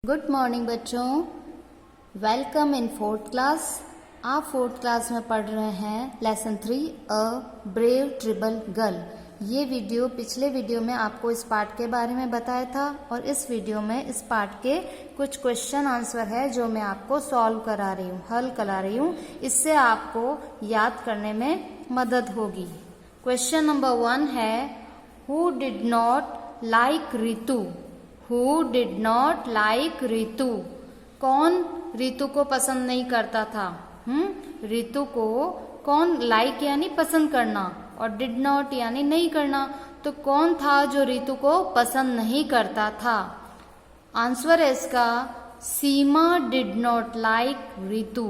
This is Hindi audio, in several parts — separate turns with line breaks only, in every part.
गुड मॉर्निंग बच्चों, वेलकम इन फोर्थ क्लास। आप फोर्थ क्लास में पढ़ रहे हैं लेसन 3 अ ब्रेव ट्रिबल गर्ल। ये वीडियो पिछले वीडियो में आपको इस पार्ट के बारे में बताया था और इस वीडियो में इस पार्ट के कुछ क्वेश्चन आंसर है जो मैं आपको सॉल्व करा रही हूँ, हल करा रही हूँ। इससे आपको याद करने में मदद होगी। क्वेश्चन नंबर 1 है, who did not like Ritu? Who did not like Ritu? कौन रितु को पसंद नहीं करता था? रितु को कौन लाइक यानी पसंद करना और डिड नॉट यानी नहीं करना, तो कौन था जो रितु को पसंद नहीं करता था? आंसर है इसका सीमा डिड नॉट लाइक रितु।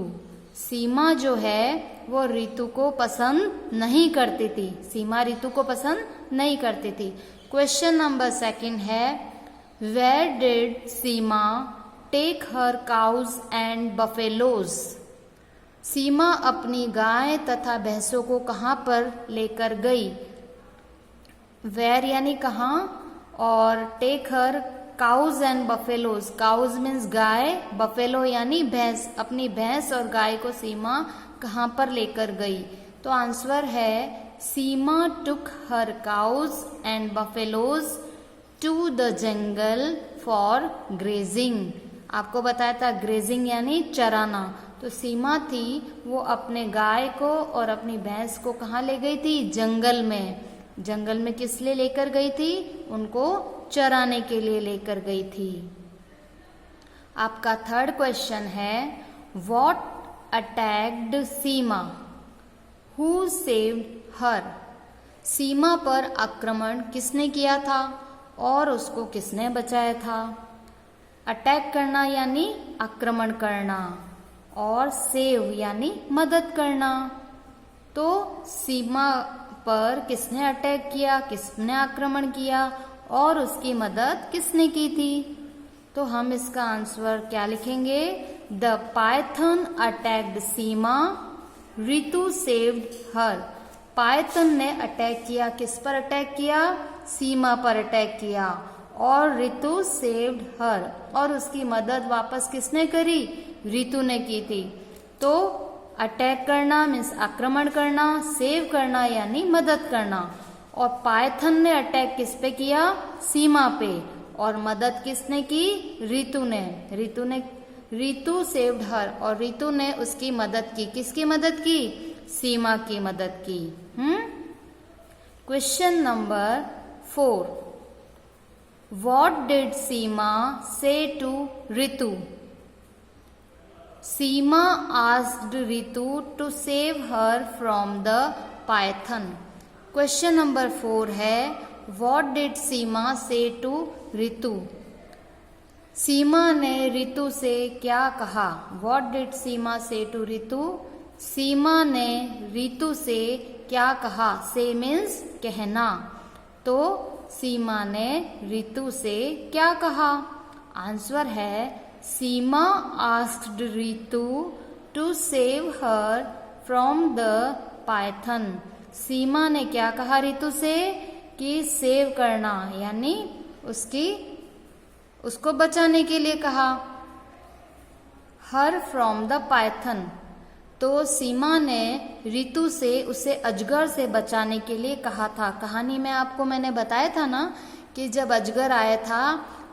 सीमा जो है वो रितु को पसंद नहीं करती थी। सीमा रितु को पसंद नहीं करती थी। क्वेश्चन नंबर 2 है, Where did Seema take her cows and buffaloes? सीमा अपनी गाय तथा भैंसों को कहाँ पर लेकर गई? Where यानी कहाँ और take her cows and buffaloes। cows means guy, buffalo यानी भैंस। अपनी भैंस और गाय को सीमा कहाँ पर लेकर गई? तो आंसर है Seema took her cows and buffaloes to the jungle for grazing. आपको बताया था ग्रेजिंग यानी चराना। तो सीमा थी वो अपने गाय को और अपनी भैंस को कहाँ ले गई थी? जंगल में। जंगल में किस लिए लेकर गई थी? उनको चराने के लिए लेकर गई थी। आपका थर्ड क्वेश्चन है, what attacked Seema? Who saved her? Seema पर आक्रमण किसने किया था और उसको किसने बचाया था? अटैक करना यानी आक्रमण करना और सेव यानी मदद करना। तो सीमा पर किसने अटैक किया, किसने आक्रमण किया और उसकी मदद किसने की थी? तो हम इसका आंसर क्या लिखेंगे? The Python attacked Seema, Ritu saved her. Python ने अटैक किया, किस पर अटैक किया? सीमा पर अटैक किया और रितु सेव्ड हर, और उसकी मदद वापस किसने करी? रितु ने की थी। तो अटैक करना मीन्स आक्रमण करना, सेव करना यानी मदद करना। और पाइथन ने अटैक किस पे किया? सीमा पे। और मदद किसने की? रितु ने। रितु सेव्ड हर और रितु ने उसकी मदद की। किसकी मदद की? सीमा की मदद की। Question number 4, What did Seema say to Ritu? Seema asked Ritu to save her from the python। Question number 4 है, What did Seema say to Ritu? सीमा ने रितु से क्या कहा? What did Seema say to Ritu? सीमा ने रितु से क्या कहा? से मीन्स कहना। तो सीमा ने रितु से क्या कहा? आंसर है Seema asked Ritu to save her from the python. Seema ने क्या कहा रितु से? कि सेव करना यानी उसको बचाने के लिए कहा। हर फ्रॉम द पाइथन। तो सीमा ने रितु से उसे अजगर से बचाने के लिए कहा था। कहानी में आपको मैंने बताया था ना कि जब अजगर आया था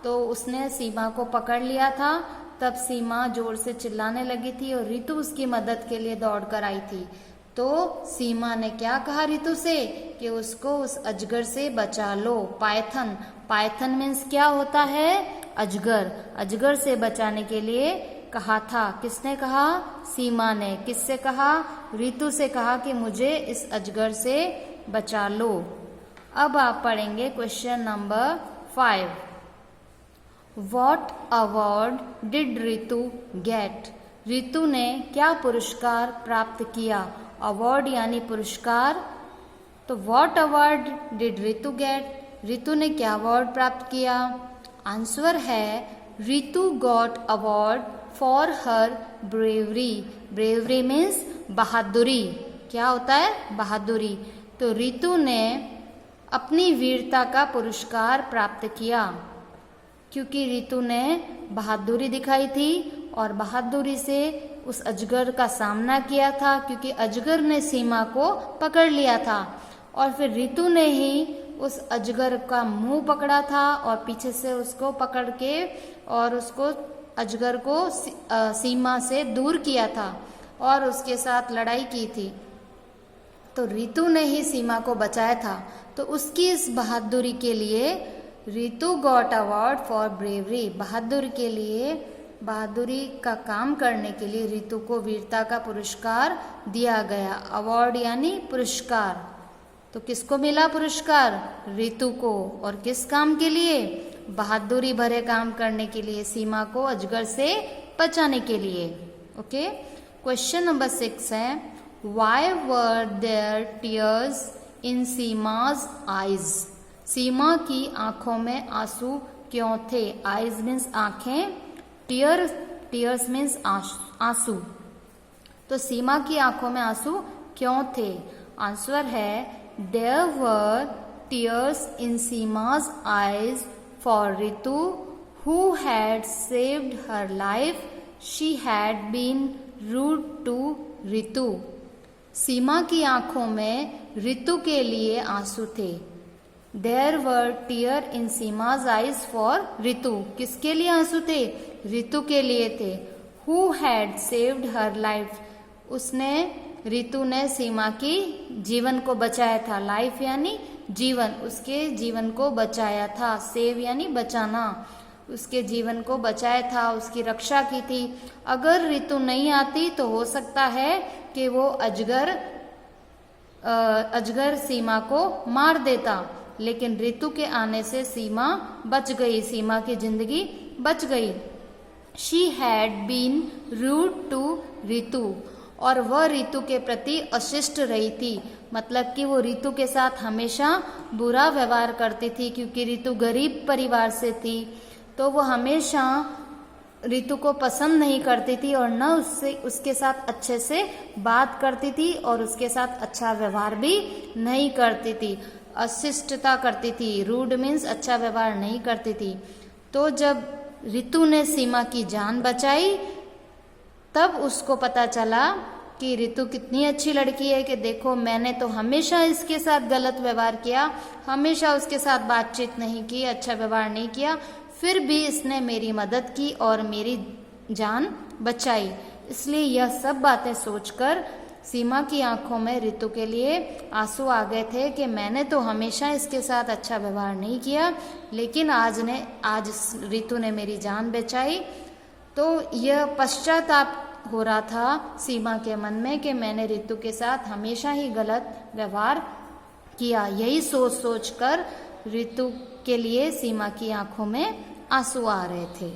तो उसने सीमा को पकड़ लिया था। तब सीमा जोर से चिल्लाने लगी थी और रितु उसकी मदद के लिए दौड़ कर आई थी। तो सीमा ने क्या कहा रितु से? कि उसको उस अजगर से बचा लो। पाइथन, पाइथन मीन्स क्या होता है? अजगर। अजगर से बचाने के लिए कहा था। किसने कहा? सीमा ने। किससे कहा? रितु से कहा कि मुझे इस अजगर से बचा लो। अब आप पढ़ेंगे question number 5, What award did Ritu get? Ritu ने क्या पुरस्कार प्राप्त किया? अवार्ड यानी पुरस्कार। तो What award did Ritu get? Ritu ने क्या अवार्ड प्राप्त किया? आंसर है Ritu got award for her bravery. Bravery means बहादुरी। क्या होता है? बहादुरी। तो रितु ने अपनी वीरता का पुरस्कार प्राप्त किया। क्योंकि रितु ने बहादुरी दिखाई थी और बहादुरी से उस अजगर का सामना किया था, क्योंकि अजगर ने सीमा को पकड़ लिया था और फिर रितु ने ही उस अजगर का मुंह पकड़ा था और पीछे से उसको पकड़ के और उसको अजगर को सीमा से दूर किया था और उसके साथ लड़ाई की थी। तो रितु ने ही सीमा को बचाया था। तो उसकी इस बहादुरी के लिए Ritu got award for bravery. बहादुरी का काम करने के लिए रितु को वीरता का पुरस्कार दिया गया। अवार्ड यानी पुरस्कार। तो किसको मिला पुरस्कार? रितु को। और किस काम के लिए? बहादुरी भरे काम करने के लिए, सीमा को अजगर से बचाने के लिए। ओके, क्वेश्चन नंबर 6 है, why were there tears in Seema's eyes? Seema की आंखों में आंसू क्यों थे? आईज मीन्स आंखें, टीयर्स मीन्स आंसू। तो सीमा की आंखों में आंसू क्यों थे? आंसर है, there were tears in Seema's eyes for Ritu, who had saved her life. She had been rude to Ritu. सीमा की आंखों में रितु के लिए आंसू थे। There were tears in Seema's eyes for Ritu. किसके लिए आंसू थे? रितु के लिए थे। Who had saved her life? Ritu ने सीमा की जीवन को बचाया था। लाइफ यानी जीवन, उसके जीवन को बचाया था। सेव यानी बचाना, उसके जीवन को बचाया था, उसकी रक्षा की थी। अगर रितु नहीं आती तो हो सकता है कि वो अजगर सीमा को मार देता, लेकिन रितु के आने से सीमा बच गई, सीमा की जिंदगी बच गई। She had been rude to Ritu, और वह रितु के प्रति अशिष्ट रही थी। मतलब कि वो रितु के साथ हमेशा बुरा व्यवहार करती थी, क्योंकि रितु गरीब परिवार से थी, तो वो हमेशा रितु को पसंद नहीं करती थी और न उसके साथ अच्छे से बात करती थी और उसके साथ अच्छा व्यवहार भी नहीं करती थी, अशिष्टता करती थी। रूड मीन्स अच्छा व्यवहार नहीं करती थी। तो जब रितु ने सीमा की जान बचाई, तब उसको पता चला कि रितु कितनी अच्छी लड़की है, कि देखो मैंने तो हमेशा इसके साथ गलत व्यवहार किया, हमेशा उसके साथ बातचीत नहीं की, अच्छा व्यवहार नहीं किया, फिर भी इसने मेरी मदद की और मेरी जान बचाई। इसलिए यह सब बातें सोचकर सीमा की आंखों में रितु के लिए आंसू आ गए थे कि मैंने तो हमेशा इसके साथ अच्छा व्यवहार नहीं किया, लेकिन आज रितु ने मेरी जान बचाई। तो यह पश्चाताप हो रहा था सीमा के मन में कि मैंने रितु के साथ हमेशा ही गलत व्यवहार किया। यही सोच कर रितु के लिए सीमा की आंखों में आंसू आ रहे थे।